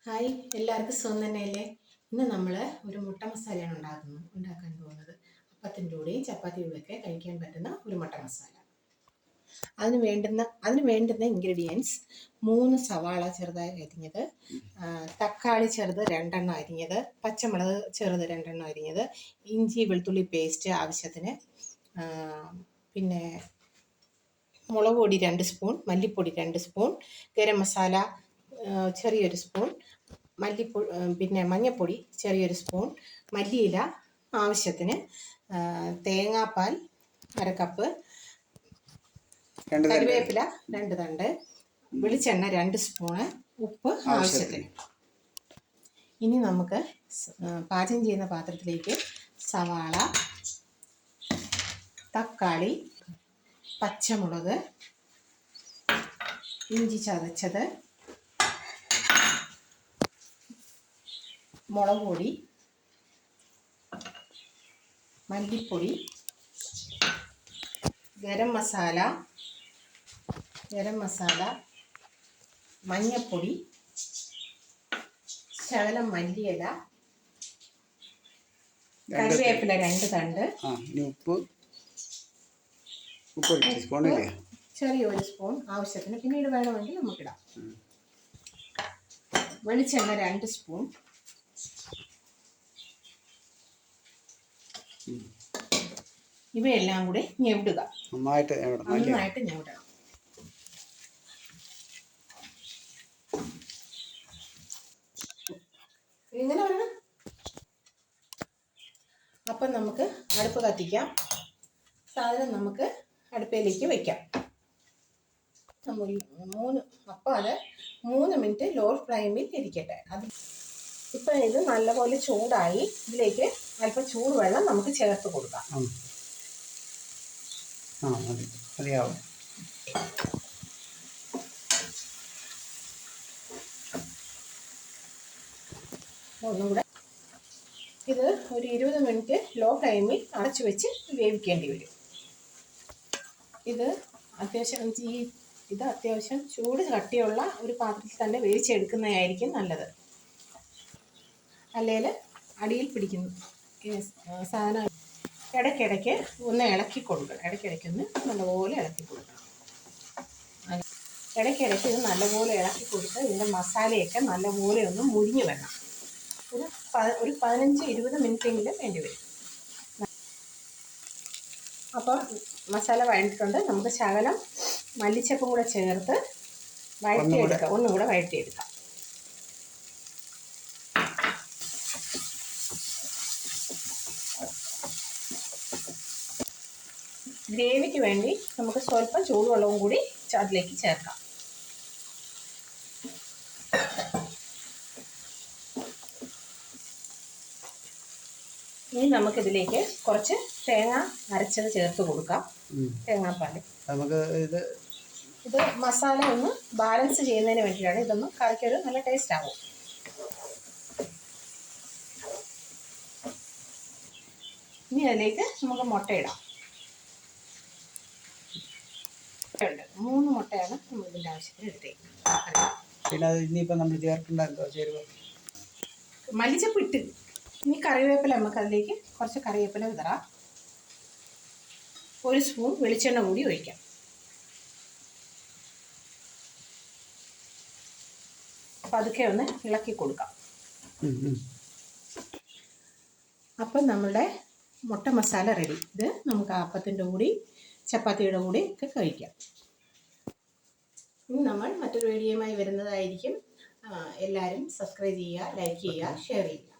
Hi, എല്ലാവർക്കും സുഖം തന്നെയല്ലേ? ഇന്ന് നമ്മൾ ഒരു മുട്ട മസാലയാണ് ഉണ്ടാക്കാൻ പോകുന്നത്. അപ്പത്തിൻ്റെ കൂടെയും ചപ്പാത്തിയുടെ കൂടെയൊക്കെ കഴിക്കാൻ പറ്റുന്ന ഒരു മുട്ട മസാല. അതിന് വേണ്ടുന്ന ഇൻഗ്രീഡിയൻസ് 3 സവാള ചെറുതായി അരിഞ്ഞത്, തക്കാളി ചെറുത് 2 എണ്ണം അരിഞ്ഞത്, പച്ചമുളക് ചെറുത് 2 എണ്ണം അരിഞ്ഞത്, ഇഞ്ചി വെളുത്തുള്ളി പേസ്റ്റ് ആവശ്യത്തിന്, പിന്നെ മുളക് പൊടി 2 സ്പൂൺ, മല്ലിപ്പൊടി 2 സ്പൂൺ, ഗരം മസാല ചെറിയൊരു സ്പൂൺ, പിന്നെ മഞ്ഞൾപ്പൊടി ചെറിയൊരു സ്പൂൺ, മല്ലിയില ആവശ്യത്തിന്, തേങ്ങാപ്പാൽ 1/2 കപ്പ്, കറിവേപ്പില 2 തണ്ട്, വെളിച്ചെണ്ണ 2 സ്പൂണ്, ഉപ്പ് ആവശ്യത്തിന്. ഇനി നമുക്ക് പാചകം ചെയ്യുന്ന പാത്രത്തിലേക്ക് സവാള, തക്കാളി, പച്ചമുളക്, ഇഞ്ചി ചതച്ചത്, മുളക് പൊടി, മല്ലിപ്പൊടി, ഗരം മസാല, മഞ്ഞൾപ്പൊടി, ശകലം മല്ലിയില, കറിവേപ്പില 2 തണ്ട്, ചെറിയൊരു സ്പൂൺ ആവശ്യത്തിന്, പിന്നീട് വേണമെങ്കിൽ നമുക്കിടാം. വെളിച്ചെണ്ണ 2 സ്പൂൺ, ഇവയെല്ലാം കൂടി ഞെവിടുക, നന്നായിട്ട് ഞെവിടണം. ഇങ്ങനെ വേണം. അപ്പം നമുക്ക് അടുപ്പ് കത്തിക്കാം. സാധനം നമുക്ക് അടുപ്പയിലേക്ക് വയ്ക്കാം. അപ്പം അത് 3 മിനിറ്റ് ലോ ഫ്ലെയിമിൽ ഇരിക്കട്ടെ. ഇപ്പം ഇത് നല്ലപോലെ ചൂടായി. ഇതിലേക്ക് അല്പം ചൂടുവെള്ളം നമുക്ക് ചേർത്ത് കൊടുക്കാം. ഒന്നും കൂടെ ഇത് ഒരു 20 മിനിറ്റ് ലോ ഫ്ലെയിമിൽ അടച്ചു വെച്ച് വേവിക്കേണ്ടി വരും. ഇത് അത്യാവശ്യം ചൂട് കട്ടിയുള്ള ഒരു പാത്രത്തിൽ തന്നെ വേവിച്ചെടുക്കുന്നതായിരിക്കും നല്ലത്. അല്ലെങ്കിൽ അടിയിൽ പിടിക്കുന്നു സാധനം. ഇടയ്ക്കിടയ്ക്ക് ഒന്ന് ഇളക്കി കൊടുക്കണം. ഇടയ്ക്കിടയ്ക്കൊന്ന് നല്ലപോലെ ഇളക്കി കൊടുക്കണം. ഇടയ്ക്കിടയ്ക്ക് ഇത് നല്ലപോലെ ഇളക്കി കൊടുത്ത് ഇതിൻ്റെ മസാലയൊക്കെ നല്ലപോലെ ഒന്ന് മുരിഞ്ഞ് വരണം. ഒരു 15-20 മിനിറ്റെങ്കിലും വേണ്ടി വരും. അപ്പം മസാല വഴറ്റിയിട്ടുണ്ട്. നമുക്ക് ശകലം മല്ലിച്ചപ്പും കൂടെ ചേർത്ത് ഒന്നും കൂടെ വഴറ്റിയെടുക്കാം. ഗ്രേവിക്ക് വേണ്ടി നമുക്ക് സ്വല്പം ചൂടുവെള്ളവും കൂടി അതിലേക്ക് ചേർക്കാം. ഇനി നമുക്കിതിലേക്ക് കുറച്ച് തേങ്ങ അരച്ചത് ചേർത്ത് കൊടുക്കാം. തേങ്ങാപ്പാൽ ഇത് മസാല ഒന്ന് ബാലൻസ് ചെയ്യുന്നതിന് വേണ്ടിയിട്ടാണ്. ഇതൊന്ന് കറിക്കൊരു നല്ല ടേസ്റ്റ് ആവും. ഇനി അതിലേക്ക് നമുക്ക് മുട്ടയിടാം. 3 മുട്ടയാണ് നമ്മൾ ഇതിൻ്റെ ആവശ്യത്തിന് എടുത്തേക്കുന്നത്. മല്ലിച്ചപ്പ് ഇട്ട് ഇനി കറിവേപ്പില നമുക്ക് അതിലേക്ക് കുറച്ച് കറിവേപ്പില വിതറാം. 1 സ്പൂൺ വെളിച്ചെണ്ണ കൂടി ഒഴിക്കാം. പതുക്കെ ഒന്ന് ഇളക്കി കൊടുക്കാം. അപ്പം നമ്മളുടെ മുട്ട മസാല റെഡി. ഇത് നമുക്ക് അപ്പത്തിൻ്റെ കൂടി ചപ്പാത്തിയുടെ കൂടി ഒക്കെ കഴിക്കാം. ഇനി നമ്മൾ മറ്റൊരു വീഡിയോയുമായി വരുന്നതായിരിക്കും. എല്ലാവരും സബ്സ്ക്രൈബ് ചെയ്യുക, ലൈക്ക് ചെയ്യുക, ഷെയർ ചെയ്യുക.